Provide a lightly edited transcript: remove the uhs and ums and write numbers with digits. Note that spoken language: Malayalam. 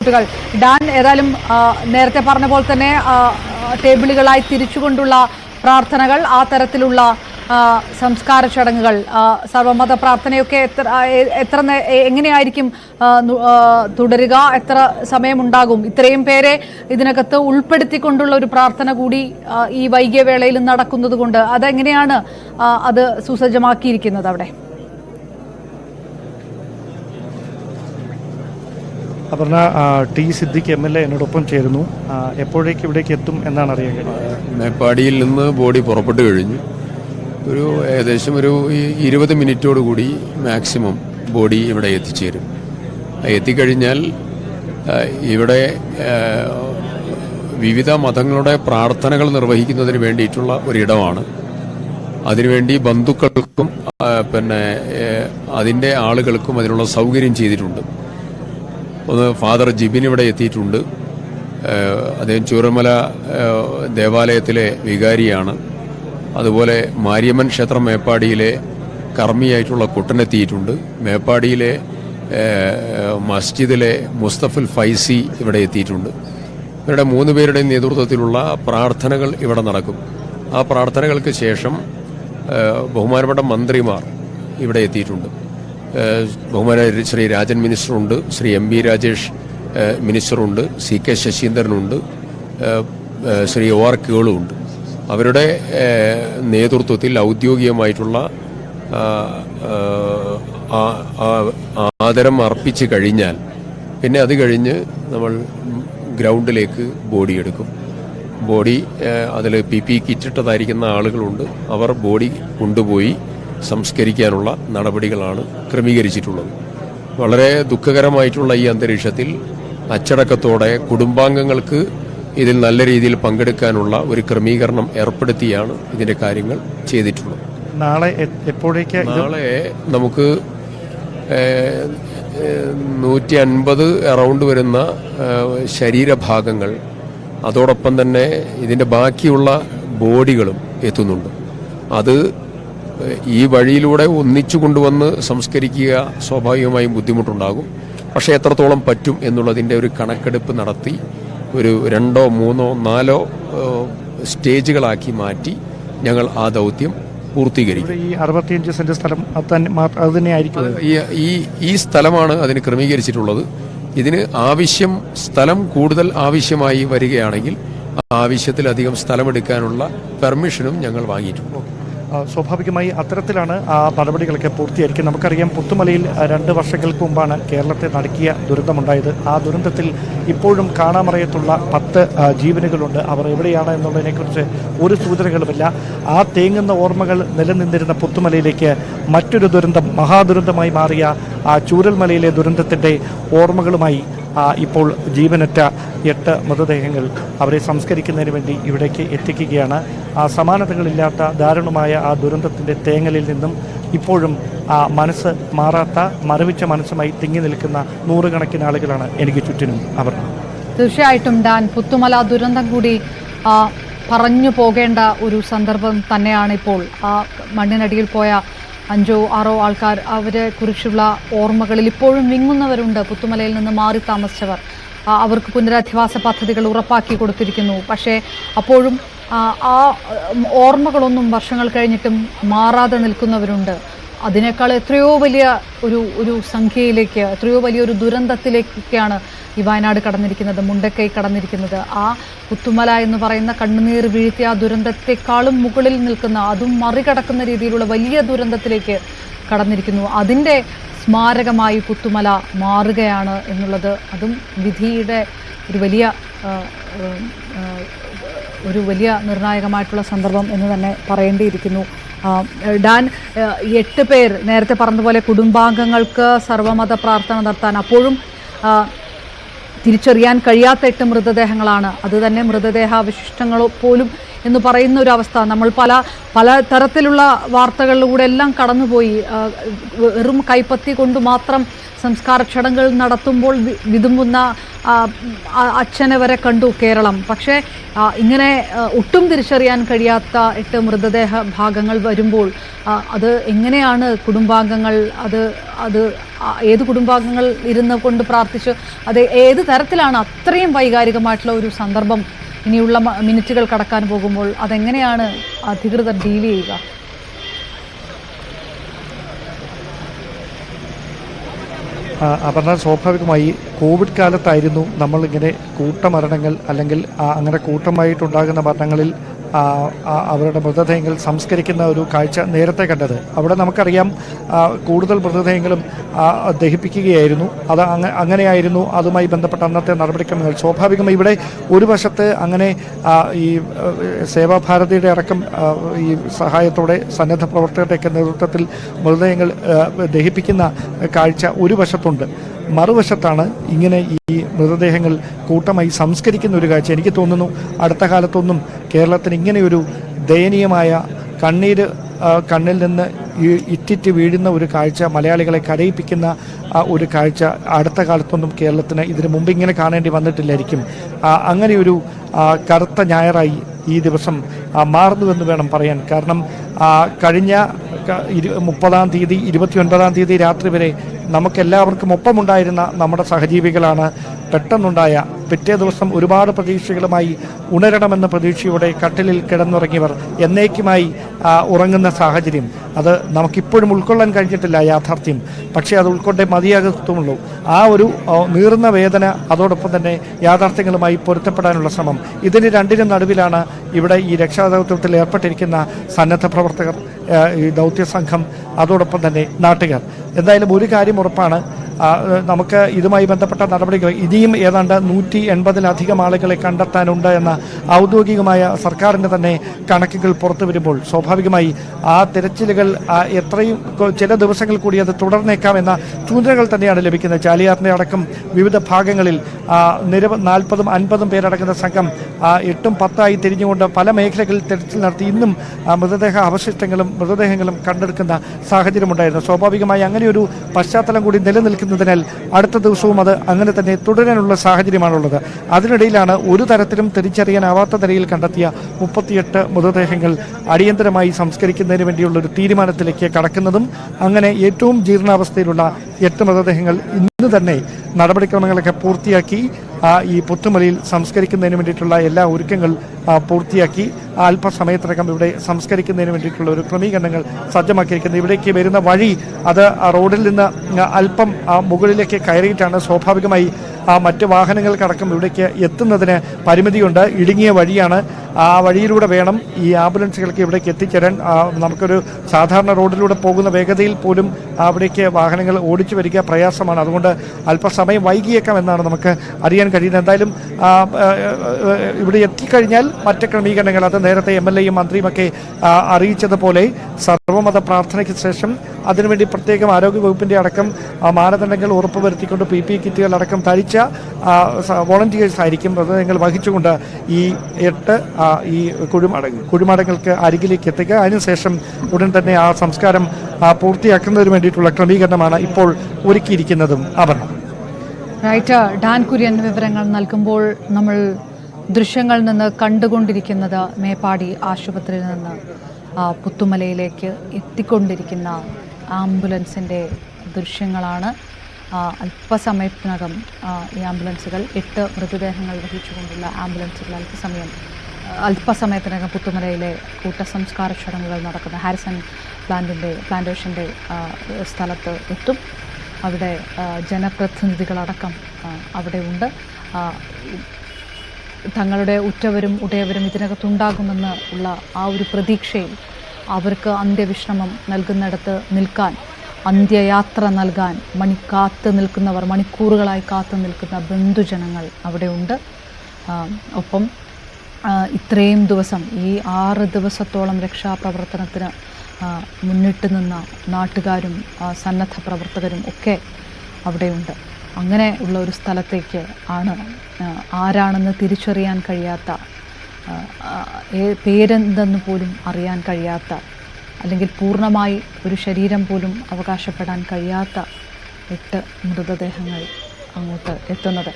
ഡാൻ ഏതായാലും നേരത്തെ പറഞ്ഞ പോലെ തന്നെ ടേബിളുകളായി തിരിച്ചുകൊണ്ടുള്ള പ്രാർത്ഥനകൾ, ആ തരത്തിലുള്ള സംസ്കാര ചടങ്ങുകൾ, സർവമത പ്രാർത്ഥനയൊക്കെ എങ്ങനെയായിരിക്കും തുടരുക? എത്ര സമയമുണ്ടാകും? ഇത്രയും പേരെ ഇതിനകത്ത് ഉൾപ്പെടുത്തിക്കൊണ്ടുള്ള ഒരു പ്രാർത്ഥന കൂടി ഈ വൈകിയ വേളയിൽ നടക്കുന്നത് കൊണ്ട് അതെങ്ങനെയാണ് അത് സുസജ്ജമാക്കിയിരിക്കുന്നത് അവിടെ? അപർണ, ടി സിദ്ദിഖ് MLA എന്നോടൊപ്പം ചേരുന്നു. എപ്പോഴേക്ക് ഇവിടേക്ക് എത്തും എന്നാണ് അറിയാൻ കഴിയുന്നത്? മേപ്പാടിയിൽ നിന്ന് ബോഡി പുറപ്പെട്ടു കഴിഞ്ഞു. ഏകദേശം ഒരു 20 മിനിറ്റോടുകൂടി മാക്സിമം ബോഡി ഇവിടെ എത്തിച്ചേരും. എത്തിക്കഴിഞ്ഞാൽ ഇവിടെ വിവിധ മതങ്ങളുടെ പ്രാർത്ഥനകൾ നിർവഹിക്കുന്നതിന് വേണ്ടിയിട്ടുള്ള ഒരിടമാണ്. അതിനുവേണ്ടി ബന്ധുക്കൾക്കും അതിൻ്റെ ആളുകൾക്കും അതിനുള്ള സൗകര്യം ചെയ്തിട്ടുണ്ട്. ഒന്ന് ഫാദർ ജിബിൻ ഇവിടെ എത്തിയിട്ടുണ്ട്. അദ്ദേഹം ചൂരമല ദേവാലയത്തിലെ വികാരിയാണ്. അതുപോലെ മാരിയമ്മൻ ക്ഷേത്രം മേപ്പാടിയിലെ കർമ്മിയായിട്ടുള്ള കുട്ടനെത്തിയിട്ടുണ്ട്. മേപ്പാടിയിലെ മസ്ജിദിലെ മുസ്തഫുൽ ഫൈസി ഇവിടെ എത്തിയിട്ടുണ്ട്. ഇവരുടെ 3 പേരുടെയും നേതൃത്വത്തിലുള്ള പ്രാർത്ഥനകൾ ഇവിടെ നടക്കും. ആ പ്രാർത്ഥനകൾക്ക് ശേഷം ബഹുമാനപ്പെട്ട മന്ത്രിമാർ ഇവിടെ എത്തിയിട്ടുണ്ട്. ബഹുമാന Shri Rajan മിനിസ്റ്ററുണ്ട്, Shri MB Rajesh മിനിസ്റ്ററുണ്ട്, CK ശശീന്ദ്രനുണ്ട്, Shri OR കേളുണ്ട്. അവരുടെ നേതൃത്വത്തിൽ ഔദ്യോഗികമായിട്ടുള്ള ആദരം അർപ്പിച്ച് കഴിഞ്ഞാൽ പിന്നെ അത് കഴിഞ്ഞ് നമ്മൾ ഗ്രൗണ്ടിലേക്ക് ബോഡി എടുക്കും. ബോഡി അതിൽ PP കിറ്റിട്ടതായിരിക്കുന്ന ആളുകളുണ്ട്. അവർ ബോഡി കൊണ്ടുപോയി സംസ്കരിക്കാനുള്ള നടപടികളാണ് ക്രമീകരിച്ചിട്ടുള്ളത്. വളരെ ദുഃഖകരമായിട്ടുള്ള ഈ അന്തരീക്ഷത്തിൽ അച്ചടക്കത്തോടെ കുടുംബാംഗങ്ങൾക്ക് ഇതിൽ നല്ല രീതിയിൽ പങ്കെടുക്കാനുള്ള ഒരു ക്രമീകരണം ഏർപ്പെടുത്തിയാണ് ഇതിന്റെ കാര്യങ്ങൾ ചെയ്തിട്ടുള്ളത്. നാളെ എപ്പോഴേക്ക്? നാളെ നമുക്ക് 150 അറൗണ്ട് വരുന്ന ശരീരഭാഗങ്ങൾ, അതോടൊപ്പം തന്നെ ഇതിന്റെ ബാക്കിയുള്ള ബോഡികളും എത്തുന്നുണ്ട്. അത് ഈ വഴിയിലൂടെ ഒന്നിച്ചു കൊണ്ടുവന്ന് സംസ്കരിക്കുക സ്വാഭാവികമായും ബുദ്ധിമുട്ടുണ്ടാകും. പക്ഷേ എത്രത്തോളം പറ്റും എന്നുള്ളതിൻ്റെ ഒരു കണക്കെടുപ്പ് നടത്തി ഒരു 2, 3, 4 സ്റ്റേജുകളാക്കി മാറ്റി ഞങ്ങൾ ആ ദൗത്യം പൂർത്തീകരിക്കും. ഈ 65 സെന്റ് സ്ഥലം അത് തന്നെയായിരിക്കും. ഈ സ്ഥലമാണ് അതിന് ക്രമീകരിച്ചിട്ടുള്ളത്. ഇതിന് സ്ഥലം കൂടുതൽ ആവശ്യമായി വരികയാണെങ്കിൽ ആവശ്യത്തിലധികം സ്ഥലമെടുക്കാനുള്ള പെർമിഷനും ഞങ്ങൾ വാങ്ങിയിട്ടുണ്ട്. സ്വാഭാവികമായി അത്തരത്തിലാണ് ആ നടപടികളൊക്കെ പൂർത്തിയായിരിക്കും. നമുക്കറിയാം, പുത്തുമലയിൽ 2 വർഷങ്ങൾക്ക് മുമ്പാണ് കേരളത്തെ നടുക്കിയ ദുരന്തമുണ്ടായത്. ആ ദുരന്തത്തിൽ ഇപ്പോഴും കാണാമറയത്തുള്ള 10 ജീവനുകളുണ്ട്. അവർ എവിടെയാണ് എന്നുള്ളതിനെക്കുറിച്ച് ഒരു സൂചനകളുമില്ല. ആ തേങ്ങുന്ന ഓർമ്മകൾ നിലനിന്നിരുന്ന പുത്തുമലയിലേക്ക് മറ്റൊരു ദുരന്തം, മഹാദുരന്തമായി മാറിയ ആ ചൂരൽമലയിലെ ദുരന്തത്തിൻ്റെ ഓർമ്മകളുമായി ഇപ്പോൾ ജീവനറ്റ 8 മൃതദേഹങ്ങൾ അവരെ സംസ്കരിക്കുന്നതിന് വേണ്ടി ഇവിടേക്ക് എത്തിക്കുകയാണ്. സമാനതകളില്ലാത്ത ദാരുണമായ ആ ദുരന്തത്തിൻ്റെ തേങ്ങലിൽ നിന്നും ഇപ്പോഴും മനസ്സ് മാറാത്ത, മരവിച്ച മനസ്സുമായി തിങ്ങി നിൽക്കുന്ന 100 കണക്കിന് ആളുകളാണ് എനിക്ക് ചുറ്റിനും. അവർ തീർച്ചയായിട്ടും ഡാൻ, പുത്തുമല ദുരന്തം കൂടി പറഞ്ഞു പോകേണ്ട ഒരു സന്ദർഭം തന്നെയാണ് ഇപ്പോൾ. ആ മണ്ണിനടിയിൽ പോയ 5 or 6 ആൾക്കാർ, അവരെ കുറിച്ചുള്ള ഓർമ്മകളിൽ ഇപ്പോഴും വിങ്ങുന്നവരുണ്ട്. പുത്തുമലയിൽ നിന്ന് മാറി താമസിച്ചവർ, അവർക്ക് പുനരധിവാസ പദ്ധതികൾ ഉറപ്പാക്കി കൊടുത്തിരിക്കുന്നു. പക്ഷേ അപ്പോഴും ആ ഓർമ്മകളൊന്നും വർഷങ്ങൾ കഴിഞ്ഞിട്ടും മാറാതെ നിൽക്കുന്നവരുണ്ട്. അതിനേക്കാൾ എത്രയോ വലിയ ഒരു സംഖ്യയിലേക്ക്, എത്രയോ വലിയൊരു ദുരന്തത്തിലേക്കൊക്കെയാണ് ഈ വയനാട് കടന്നിരിക്കുന്നത്, മുണ്ടക്കൈ കടന്നിരിക്കുന്നത്. ആ പുത്തുമല എന്ന് പറയുന്ന കണ്ണുനീർ വീഴ്ത്തിയ ആ ദുരന്തത്തെക്കാളും മുകളിൽ നിൽക്കുന്ന, അതും മറികടക്കുന്ന രീതിയിലുള്ള വലിയ ദുരന്തത്തിലേക്ക് കടന്നിരിക്കുന്നു. അതിൻ്റെ സ്മാരകമായി പുത്തുമല മാറുകയാണ് എന്നുള്ളത്, അതും വിധിയുടെ ഒരു വലിയ നിർണായകമായിട്ടുള്ള സന്ദർഭം എന്ന് തന്നെ പറയേണ്ടിയിരിക്കുന്നു. ഡാൻ, 8 പേർ നേരത്തെ പറഞ്ഞതുപോലെ കുടുംബാംഗങ്ങൾക്ക് സർവമത പ്രാർത്ഥന നടത്താൻ അപ്പോഴും തിരിച്ചറിയാൻ കഴിയാത്ത 8 മൃതദേഹങ്ങളാണ്. അത് തന്നെ മൃതദേഹാവശിഷ്ടങ്ങൾ പോലും എന്ന് പറയുന്ന ഒരു അവസ്ഥ നമ്മൾ പല തരത്തിലുള്ള വാർത്തകളിലൂടെ എല്ലാം കടന്നുപോയി. വെറും കൈപ്പത്തി കൊണ്ട് മാത്രം സംസ്കാര ചടങ്ങുകൾ നടത്തുമ്പോൾ വിതുമ്പുന്ന അച്ഛനെ വരെ കണ്ടു കേരളം. പക്ഷേ ഇങ്ങനെ ഒട്ടും തിരിച്ചറിയാൻ കഴിയാത്ത 8 മൃതദേഹ ഭാഗങ്ങൾ വരുമ്പോൾ അത് എങ്ങനെയാണ് കുടുംബാംഗങ്ങൾ അത് ഏത് കുടുംബാംഗങ്ങൾ ഇരുന്ന് കൊണ്ട് പ്രാർത്ഥിച്ച് അത് ഏത് തരത്തിലാണ് അത്രയും വൈകാരികമായിട്ടുള്ള ഒരു സന്ദർഭം ഇനിയുള്ള മിനിറ്റുകൾ കടക്കാൻ പോകുമ്പോൾ അതെങ്ങനെയാണ് അധികൃതർ ഡീൽ ചെയ്യുക? അപർണ, സ്വാഭാവികമായി കോവിഡ് കാലത്തായിരുന്നു നമ്മളിങ്ങനെ കൂട്ടമരണങ്ങൾ അല്ലെങ്കിൽ അങ്ങനെ കൂട്ടമായിട്ടുണ്ടാകുന്ന മരണങ്ങളിൽ അവരുടെ മൃതദേഹങ്ങൾ സംസ്കരിക്കുന്ന ഒരു കാഴ്ച നേരത്തെ കണ്ടത്. അവിടെ നമുക്കറിയാം കൂടുതൽ മൃതദേഹങ്ങളും ദഹിപ്പിക്കുകയായിരുന്നു. അത് അങ്ങനെയായിരുന്നു അതുമായി ബന്ധപ്പെട്ട അന്നത്തെ നടപടിക്രമങ്ങൾ. സ്വാഭാവികമായി ഇവിടെ ഒരു വശത്ത് അങ്ങനെ ഈ സേവാഭാരതിയുടെ അടക്കം ഈ സഹായത്തോടെ സന്നദ്ധ പ്രവർത്തകരുടെയൊക്കെ നേതൃത്വത്തിൽ മൃതദേഹങ്ങൾ ദഹിപ്പിക്കുന്ന കാഴ്ച ഒരു വശത്തുണ്ട്. മറുവശത്താണ് ഇങ്ങനെ ഈ മൃതദേഹങ്ങൾ കൂട്ടമായി സംസ്കരിക്കുന്ന ഒരു കാഴ്ച. എനിക്ക് തോന്നുന്നു അടുത്ത കാലത്തൊന്നും കേരളത്തിന് ഇങ്ങനെയൊരു ദയനീയമായ കണ്ണിൽ നിന്ന് ഇറ്റിറ്റ് വീഴുന്ന ഒരു കാഴ്ച, മലയാളികളെ കരയിപ്പിക്കുന്ന ഒരു കാഴ്ച അടുത്ത കാലത്തൊന്നും കേരളത്തിന് ഇതിനു മുമ്പ് ഇങ്ങനെ കാണേണ്ടി വന്നിട്ടില്ലായിരിക്കും. അങ്ങനെയൊരു കറുത്ത ഞായറായി ഈ ദിവസം മാറുന്നുവെന്ന് വേണം പറയാൻ. കാരണം കഴിഞ്ഞ 30-ാം തീയതി 29-ാം തീയതി രാത്രി വരെ നമുക്കെല്ലാവർക്കും ഒപ്പമുണ്ടായിരുന്ന നമ്മുടെ സഹജീവികളാണ് പെട്ടെന്നുണ്ടായ പിറ്റേ ദിവസം ഒരുപാട് പ്രതീക്ഷകളുമായി ഉണരണമെന്ന പ്രതീക്ഷയോടെ കട്ടിലിൽ കിടന്നുറങ്ങിയവർ എന്നേക്കുമായി ഉറങ്ങുന്ന സാഹചര്യം. അത് നമുക്കിപ്പോഴും ഉൾക്കൊള്ളാൻ കഴിഞ്ഞിട്ടില്ല യാഥാർത്ഥ്യം. പക്ഷേ അത് ഉൾക്കൊണ്ടേ മതിയാകത്തുള്ളൂ. ആ ഒരു നീറുന്ന വേദന, അതോടൊപ്പം തന്നെ യാഥാർത്ഥ്യങ്ങളുമായി പൊരുത്തപ്പെടാനുള്ള ശ്രമം, ഇതിന് രണ്ടിനും നടുവിലാണ് ഇവിടെ ഈ രക്ഷാദൗത്യത്തിൽ ഏർപ്പെട്ടിരിക്കുന്ന സന്നദ്ധ പ്രവർത്തകർ, ഈ ദൗത്യ സംഘം, അതോടൊപ്പം തന്നെ നാട്ടുകാർ. എന്തായാലും ഒരു കാര്യം ഉറപ്പാണ്, നമുക്ക് ഇതുമായി ബന്ധപ്പെട്ട നടപടികൾ ഇനിയും ഏതാണ്ട് 180-ലധികം ആളുകളെ കണ്ടെത്താനുണ്ട് എന്ന ഔദ്യോഗികമായ സർക്കാരിൻ്റെ തന്നെ കണക്കുകൾ പുറത്തു വരുമ്പോൾ സ്വാഭാവികമായി ആ തിരച്ചിലുകൾ എത്രയും ചില ദിവസങ്ങൾ കൂടി അത് തുടർന്നേക്കാമെന്ന സൂചനകൾ തന്നെയാണ് ലഭിക്കുന്നത്. ചാലിയാറിൻ്റെ അടക്കം വിവിധ ഭാഗങ്ങളിൽ 40-50 പേരടങ്ങുന്ന സംഘം 8-10 തിരിഞ്ഞുകൊണ്ട് പല മേഖലകളിൽ തിരച്ചിൽ നടത്തി. ഇന്നും മൃതദേഹങ്ങളും കണ്ടെടുക്കുന്ന സാഹചര്യമുണ്ടായിരുന്നു. സ്വാഭാവികമായി അങ്ങനെയൊരു പശ്ചാത്തലം കൂടി നിലനിൽക്കുന്നതിനാൽ അടുത്ത ദിവസവും അത് അങ്ങനെ തന്നെ തുടരാനുള്ള സാഹചര്യമാണുള്ളത്. അതിനിടയിലാണ് ഒരു തരത്തിലും തിരിച്ചറിയാനാവാത്ത നിലയിൽ കണ്ടെത്തിയ 38 മൃതദേഹങ്ങൾ അടിയന്തരമായി സംസ്കരിക്കുന്നതിന് വേണ്ടിയുള്ള ഒരു തീരുമാനത്തിലേക്ക് കടക്കുന്നതും അങ്ങനെ ഏറ്റവും ജീർണാവസ്ഥയിലുള്ള 8 മൃതദേഹങ്ങൾ ഇന്ന് തന്നെ നടപടിക്രമങ്ങളൊക്കെ പൂർത്തിയാക്കി ഈ പുത്തുമലയിൽ സംസ്കരിക്കുന്നതിന് വേണ്ടിയിട്ടുള്ള എല്ലാ ഒരുക്കങ്ങൾ പൂർത്തിയാക്കി അല്പസമയത്തിനകം ഇവിടെ സംസ്കരിക്കുന്നതിന് വേണ്ടിയിട്ടുള്ള ഒരു ക്രമീകരണങ്ങൾ സജ്ജമാക്കിയിരിക്കുന്നത്. ഇവിടേക്ക് വരുന്ന വഴി അത് റോഡിൽ നിന്ന് അല്പം മുകളിലേക്ക് കയറിയിട്ടാണ്. സ്വാഭാവികമായി മറ്റ് വാഹനങ്ങൾക്കടക്കം ഇവിടേക്ക് എത്തുന്നതിന് പരിമിതിയുണ്ട്. ഇടുങ്ങിയ വഴിയാണ്. ആ വഴിയിലൂടെ വേണം ഈ ആംബുലൻസുകൾക്ക് ഇവിടേക്ക് എത്തിച്ചേരാൻ. നമുക്കൊരു സാധാരണ റോഡിലൂടെ പോകുന്ന വേഗതയിൽ പോലും അവിടേക്ക് വാഹനങ്ങൾ ഓടിച്ചു വരിക പ്രയാസമാണ്. അതുകൊണ്ട് അല്പസമയം വൈകിയേക്കാം എന്നാണ് നമുക്ക് അറിയാൻ കഴിയുന്നത്. എന്തായാലും ഇവിടെ എത്തിക്കഴിഞ്ഞാൽ മറ്റ് ക്രമീകരണങ്ങൾ, അത് നേരത്തെ MLAയും മന്ത്രിയുമൊക്കെ അറിയിച്ചതുപോലെ സർവ്വമത പ്രാർത്ഥനയ്ക്ക് ശേഷം അതിനുവേണ്ടി പ്രത്യേകം ആരോഗ്യവകുപ്പിൻ്റെ അടക്കം മാനദണ്ഡങ്ങൾ ഉറപ്പുവരുത്തിക്കൊണ്ട് PPE കിറ്റുകൾ അടക്കം ധരിച്ച വോളണ്ടിയേഴ്സ് ആയിരിക്കും മൃതദേഹങ്ങൾ വഹിച്ചുകൊണ്ട് ഈ 8 ഈ കുഴിമാടങ്ങൾക്ക് അരികിലേക്ക് എത്തുക. അതിനുശേഷം ഉടൻ തന്നെ ആ സംസ്കാരം പൂർത്തിയാക്കുന്നതിന് വേണ്ടിയിട്ടുള്ള ക്രമീകരണമാണ് ഇപ്പോൾ ഒരുക്കിയിരിക്കുന്നതും. റൈറ്റ്, ഡാൻ കുര്യൻ വിവരങ്ങൾ നൽകുമ്പോൾ നമ്മൾ ദൃശ്യങ്ങളിൽ നിന്ന് കണ്ടുകൊണ്ടിരിക്കുന്നത് മേപ്പാടി ആശുപത്രിയിൽ നിന്ന് പുത്തുമലയിലേക്ക് എത്തിക്കൊണ്ടിരിക്കുന്ന ആംബുലൻസിൻ്റെ ദൃശ്യങ്ങളാണ്. അല്പസമയത്തിനകം ഈ ആംബുലൻസുകൾ 8 മൃതദേഹങ്ങൾ വഹിച്ചുകൊണ്ടുള്ള ആംബുലൻസുകൾ അല്പസമയത്തിനകം പുത്തുമലയിലെ കൂട്ടസംസ്കാര ചടങ്ങുകൾ നടക്കുന്ന ഹാരിസൺ പ്ലാന്റേഷൻ്റെ സ്ഥലത്ത് എത്തും. അവിടെ ജനപ്രതിനിധികളടക്കം അവിടെ ഉണ്ട്. തങ്ങളുടെ ഉറ്റവരും ഉടയവരും ഇതിനകത്തുണ്ടാകുമെന്ന് ഉള്ള ആ ഒരു പ്രതീക്ഷയിൽ അവർക്ക് അന്ത്യവിശ്രമം നൽകുന്നിടത്ത് നിൽക്കാൻ, അന്ത്യയാത്ര നൽകാൻ മണിക്കൂറുകളായി കാത്തു നിൽക്കുന്ന ബന്ധുജനങ്ങൾ അവിടെയുണ്ട്. ഒപ്പം ഇത്രയും ദിവസം ഈ 6 ദിവസത്തോളം രക്ഷാപ്രവർത്തനത്തിന് മുന്നിട്ട് നിന്ന നാട്ടുകാരും സന്നദ്ധ പ്രവർത്തകരും ഒക്കെ അവിടെയുണ്ട്. അങ്ങനെ ഉള്ള ഒരു സ്ഥലത്തേക്ക് ആണ് ആരാണെന്ന് തിരിച്ചറിയാൻ കഴിയാത്ത പേരെന്തെന്ന് പോലും അറിയാൻ കഴിയാത്ത, അല്ലെങ്കിൽ പൂർണ്ണമായി ഒരു ശരീരം പോലും അവകാശപ്പെടാൻ കഴിയാത്ത 8 മൃതദേഹങ്ങൾ അങ്ങോട്ട് എത്തുന്നത്.